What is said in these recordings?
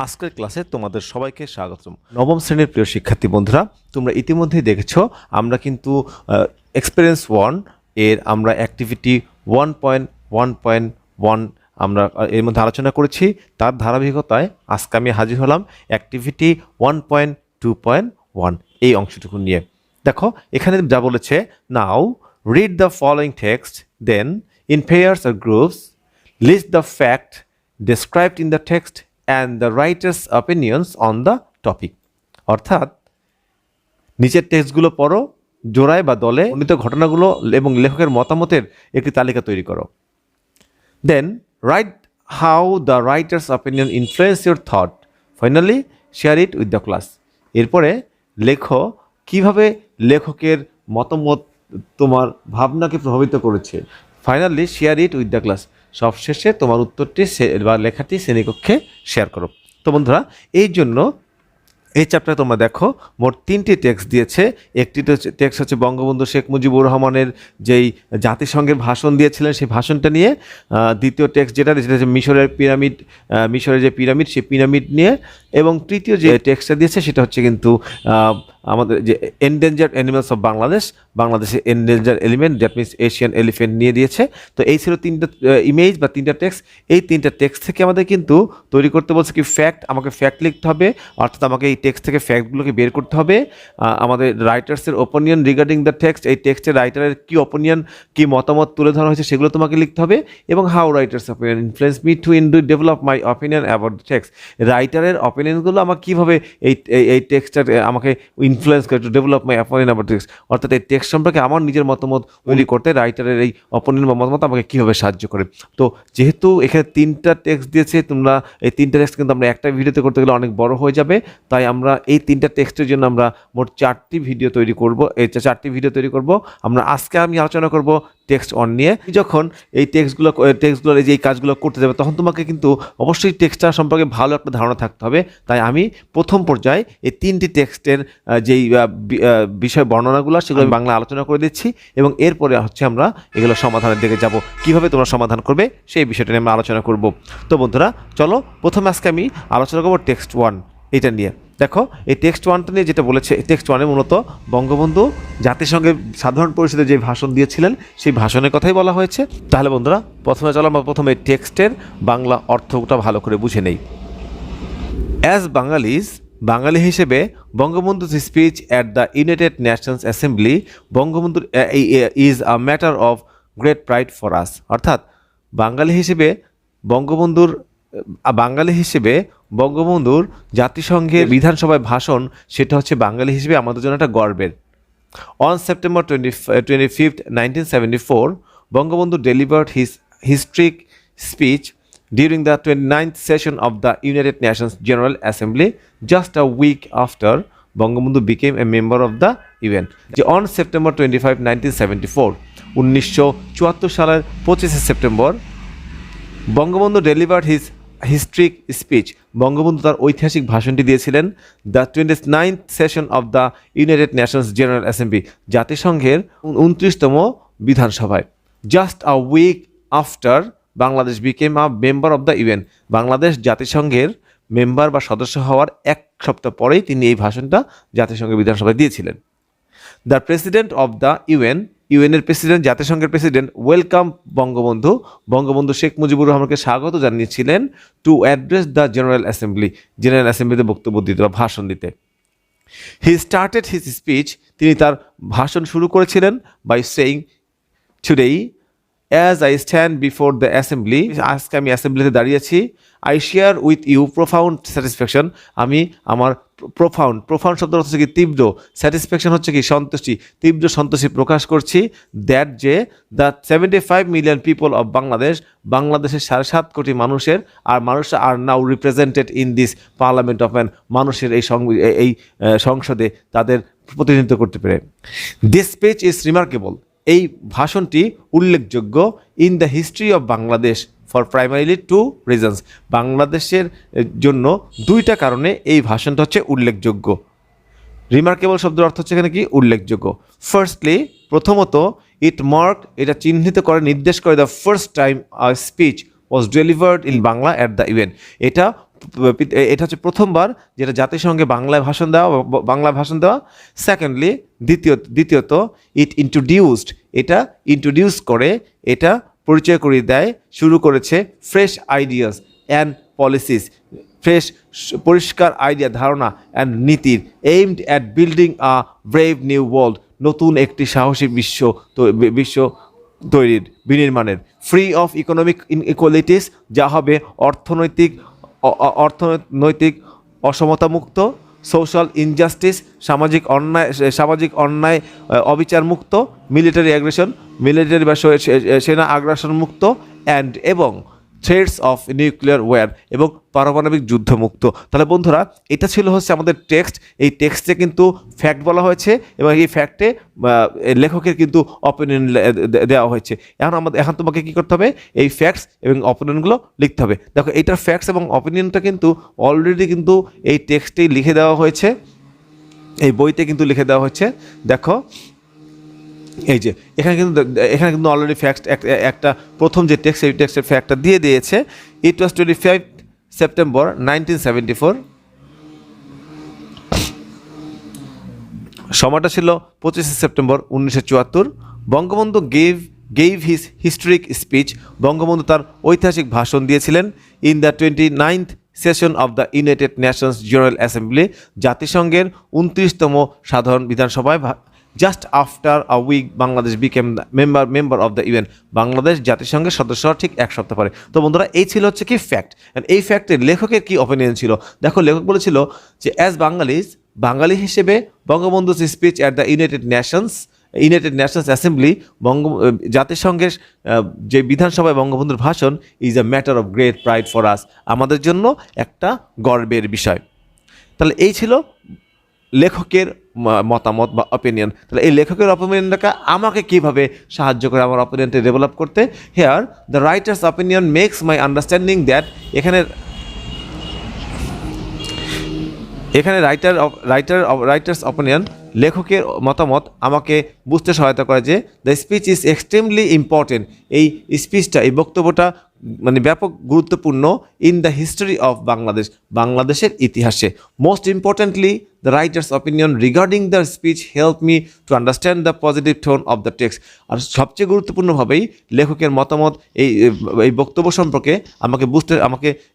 আজকের ক্লাসে তোমাদের সবাইকে স্বাগতম। নবম শ্রেণীর প্রিয় শিক্ষার্থী বন্ধুরা, তোমরা ইতিমধ্যেই দেখেছো আমরা কিন্তু এক্সপেরিয়েন্স 1 এর আমরা অ্যাক্টিভিটি 1.1.1 আমরা এর মধ্যে আলোচনা করেছি। তার ধারাবাহিকতায় আজকে আমি হাজির হলাম অ্যাক্টিভিটি 1.2.1 এই অংশটুকু নিয়ে। দেখো এখানে যা বলেছে, now read the following text, then in pairs or groups list the fact described in the text and the writer's opinions on the topic। অর্থাৎ নিচের টেক্সটগুলো পড়ো, জোড়ায় বা দলে বর্ণিত ঘটনাগুলো এবং লেখকের মতামতের একটি তালিকা তৈরি করো। Then write how the writer's opinion influence your thought, finally share it with the class. এরপরে লেখো কিভাবে লেখকের মতামত তোমার ভাবনাকে প্রভাবিত করেছে। Finally share it with the class, সবশেষে তোমার উত্তরটি বা লেখাটি শ্রেণীকক্ষে শেয়ার করো। তো বন্ধুরা, এই জন্য এই চ্যাপ্টারে তোমরা দেখো মোট 3টি টেক্সট দিয়েছে। একটি টেক্সট হচ্ছে বঙ্গবন্ধু শেখ মুজিবুর রহমানের যেই জাতিসংঘের ভাষণ দিয়েছিলেন সেই ভাষণটা নিয়ে। দ্বিতীয় টেক্সট যেটা হচ্ছে মিশরের যে পিরামিড সেই পিরামিড নিয়ে। এবং তৃতীয় যে টেক্সটটা দিয়েছে সেটা হচ্ছে কিন্তু আমাদের যে এন্ডেঞ্জার্ড অ্যানিমালস অফ বাংলাদেশের endangered element, that means Asian elephant নিয়ে দিয়েছে। তো এই ছিল 3টা ইমেজ বা 3টা টেক্সট। এই 3টা টেক্সট থেকে আমাদের কিন্তু তৈরি করতে বলছে কি ফ্যাক্ট, আমাকে ফ্যাক্ট লিখতে হবে, অর্থাৎ আমাকে এই টেক্সট থেকে ফ্যাক্টগুলোকে বের করতে হবে। আমাদের রাইটার্সের ওপিনিয়ন রিগার্ডিং দ্য টেক্সট, এই টেক্সটের রাইটারের কী ওপিনিয়ন, কী মতামত তুলে ধরা হয়েছে সেগুলো তোমাকে লিখতে হবে। এবং how writer's opinion influence me to develop my opinion about the text, রাইটারের ওপিনিয়নগুলো আমাকে কীভাবে এই টেক্সটার আমাকে ইনফ্লুয়েন্স করে to develop my opinion about text, অর্থাৎ এই টেক্সট সম্পর্কে আমার নিজের মতামত তৈরি করতে রাইটারের এই ওপিনিয়ন বা মতামত আমাকে কীভাবে সাহায্য করে। তো যেহেতু এখানে 3টা টেক্সট দিয়েছে, তোমরা এই 3টা টেক্সট কিন্তু আমরা একটা ভিডিওতে করতে গেলে অনেক বড় হয়ে যাবে, তাই আমরা এই 3টা টেক্সটের জন্য আমরা মোট 4টি ভিডিও তৈরি করব। এই 4টি ভিডিও তৈরি করব। আজকে আমি আলোচনা করব টেক্সট 1 নিয়ে। যখন এই টেক্সটগুলোর এই যে এই কাজগুলো করতে যাবে তখন তোমাকে কিন্তু অবশ্যই টেক্সটটা সম্পর্কে ভালো একটা ধারণা থাকতে হবে। তাই আমি প্রথম পর্যায়ে এই 3টি টেক্সটের যেই বিষয় বর্ণনাগুলো সেগুলো আমি বাংলা আলোচনা করে দিচ্ছি, এবং এরপরে হচ্ছে আমরা এগুলো সমাধানের দিকে যাব। কিভাবে তোমরা সমাধান করবে সেই বিষয়টা নিয়ে আমরা আলোচনা করব। তো বন্ধুরা চলো, প্রথমে আজকে আমি আলোচনা করব টেক্সট 1 এটা নিয়ে। দেখো এই টেক্সট 1টা নিয়ে যেটা বলেছে, টেক্সট 1-এ মূলত বঙ্গবন্ধু জাতিসংঘের সাধারণ পরিষদে যে ভাষণ দিয়েছিলেন সেই ভাষণের কথাই বলা হয়েছে। তাহলে বন্ধুরা প্রথমে চলো আমরা প্রথমে টেক্সটের বাংলা অর্থটা ভালো করে বুঝে নেই। অ্যাজ বাঙালি হিসেবে বঙ্গবন্ধুর speech at the United Nations assembly বঙ্গবন্ধুর is a matter of great pride for us, অর্থাৎ বাঙালি হিসেবে বঙ্গবন্ধুর জাতিসংঘের বিধানসভায় ভাষণ, সেটা হচ্ছে বাঙালি হিসেবে আমাদের জন্য একটা গর্বের। On September 25, 1974, Bangabandhu delivered his historic speech during the 29th session of the United Nations General Assembly, just a week after Bangabandhu became a member of the UN. On September 25, 1974, 1974 সালের 25 September Bangabandhu delivered his historic speech, Bangabandhu তার ঐতিহাসিক ভাষণটি দিয়েছিলেন the 29th session of the United Nations General Assembly, জাতিসংঘের 29তম বিধানসভায়। Just a week after Bangladesh became a member of the UN, Bangladesh জাতিসংঘের member বা সদস্য হওয়ার 1 সপ্তাহ পরেই তিনি এই ভাষণটা জাতিসংঘের বিধানসভায় দিয়েছিলেন। দ্য প্রেসিডেন্ট অফ দ্য ইউএনের প্রেসিডেন্ট, জাতিসংঘের প্রেসিডেন্ট ওয়েলকাম বঙ্গবন্ধু শেখ মুজিবুর রহমানকে স্বাগত জানিয়েছিলেন টু অ্যাড্রেস দ্য জেনারেল অ্যাসেম্বলিতে বক্তব্য দিতে বা ভাষণ দিতে। হি স্টার্টেড হিজ স্পিচ, তিনি তার ভাষণ শুরু করেছিলেন by saying, today as I stand before the assembly, আজকে আমি অ্যাসেম্বলিতে দাঁড়িয়েছি। I share with you profound satisfaction, আমি আমার প্রোফাউন্ড শব্দ হচ্ছে কি তীব্র, স্যাটিসফ্যাকশন হচ্ছে কি সন্তুষ্টি, তীব্র সন্তুষ্টি প্রকাশ করছি দ্যাট যে দ্য 75 মিলিয়ন পিপল অফ বাংলাদেশের 7.5 কোটি মানুষের are now represented in this parliament of man, মানুষের এই সংসদে তাদের প্রতিনিধিত্ব করতে পেরে। দিস স্পিচ ইজ রিমার্কেবল, এই ভাষণটি উল্লেখযোগ্য in the history of Bangladesh for primarily 2 reasons, বাংলাদেশের জন্য 2টা কারণে এই ভাষণটা হচ্ছে উল্লেখযোগ্য। রিমার্কেবল শব্দের অর্থ হচ্ছে এখানে কি উল্লেখযোগ্য। ফার্স্টলি, প্রথমত, এটা চিহ্নিত করে, নির্দেশ করে the first time a speech was delivered in Bangla at the UN, এটা এটা হচ্ছে প্রথমবার যেটা জাতিসংঘে বাংলায় ভাষণ দেওয়া। সেকেন্ডলি, দ্বিতীয়ত ইট ইন্ট্রোডিউসড, এটা ইন্ট্রোডিউস করে, এটা পরিচয় করিয়ে দেয়, শুরু করেছে fresh ideas and policies, fresh পরিষ্কার আইডিয়া, ধারণা অ্যান্ড নীতির, aimed at building a brave new world, নতুন একটি সাহসী বিশ্ব তৈরির, বিনির্মাণের, ফ্রি অফ ইকোনমিক ইনইকুয়ালিটিস, যা হবে অর্থনৈতিক অসমতামুক্ত, সোশ্যাল ইনজাস্টিস, সামাজিক অন্যায় অবিচার মুক্ত, মিলিটারি বা সেনা আগ্রাসন মুক্ত, এবং থ্রেটস অফ নিউক্লিয়ার ওয়ার, এবং পারমাণবিক যুদ্ধ মুক্ত। তাহলে বন্ধুরা, এটা ছিল হচ্ছে আমাদের টেক্সট। এই টেক্সটে কিন্তু ফ্যাক্ট বলা হয়েছে এবং এই ফ্যাক্টে লেখকের কিন্তু অপিনিয়ন দেওয়া হয়েছে। এখন তোমাকে কি করতে হবে? এই ফ্যাক্টস এবং অপিনিয়নগুলো লিখতে হবে। দেখো, এইটার ফ্যাক্টস এবং অপিনিয়নটা কিন্তু অলরেডি কিন্তু এই টেক্সটেই লিখে দেওয়া হয়েছে, এই বইতে কিন্তু লিখে দেওয়া হয়েছে। দেখো, এই যে এখানে কিন্তু অলরেডি ফ্যাক্ট একটা প্রথম যে টেক্সট, এই টেক্সটের ফ্যাক্টটা দিয়ে দিয়েছে। ইট ওয়াজ 25 সেপ্টেম্বর 1974, সময়টা ছিল 25 September 1974। Bangabandhu gave his historic speech, Bangabandhu তার ঐতিহাসিক ভাষণ দিয়েছিলেন in the 29th session of the United Nations General Assembly, জাতিসংঘের 29তম সাধারণ বিধানসভায়। Just after a week Bangladesh became member of the UN, Bangladesh জাতিসংঘের সদস্য ঠিক এক সপ্তাহ পরে। তো বন্ধুরা, এই ছিল হচ্ছে কি ফ্যাক্ট। এই ফ্যাক্টের লেখকের কি অপিনিয়ন ছিল? দেখো, লেখক বলেছিল যে অ্যাজ বাঙালি হিসেবে Bangabandhu speech at the United Nations assembly, জাতিসংঘের যে বিধানসভায় বঙ্গবন্ধুর ভাষণ is a matter of great pride for আস, আমাদের জন্য একটা গর্বের বিষয়। তাহলে এই ছিল লেখকের মতামত বা অপিনিয়ন। তাহলে এই লেখকের অপিনিয়নটাকে আমাকে কিভাবে সাহায্য করে আমার অপিনিয়নটা ডেভেলপ করতে? Here the writer's opinion makes my understanding that, এখানে রাইটার্স অপিনিয়ন, লেখকের মতামত আমাকে বুঝতে সহায়তা করে যে the speech is extremely important, এই স্পিচটা, এই বক্তব্যটা মানে ব্যাপক গুরুত্বপূর্ণ ইন দ্য হিস্টরি অফ বাংলাদেশের ইতিহাসে। Most importantly the writer's opinion regarding the speech help me to understand the positive tone of the text. আর সবচেয়ে গুরুত্বপূর্ণভাবেই লেখকের মতামত এই বক্তব্য সম্পর্কে আমাকে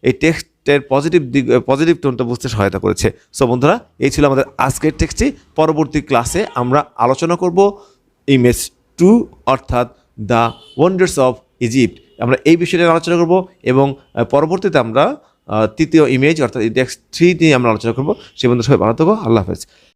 এই টেক্সটের পজিটিভ টোনটা বুঝতে সহায়তা করেছে। সো বন্ধুরা, এই ছিল আমাদের আজকের টেক্সটটি। পরবর্তী ক্লাসে আমরা আলোচনা করব ইমেজ 2 অর্থাৎ দ্য ওয়ান্ডার্স অফ ইজিপ্ট। আমরা এই বিষয়টা আলোচনা করব এবং পরবর্তীতে আমরা তৃতীয় ইমেজ অর্থাৎ টেক্সট 3 নিয়ে আমরা আলোচনা করব। সে বন্ধু সবাই ভালো থাকো। আল্লাহ হাফেজ।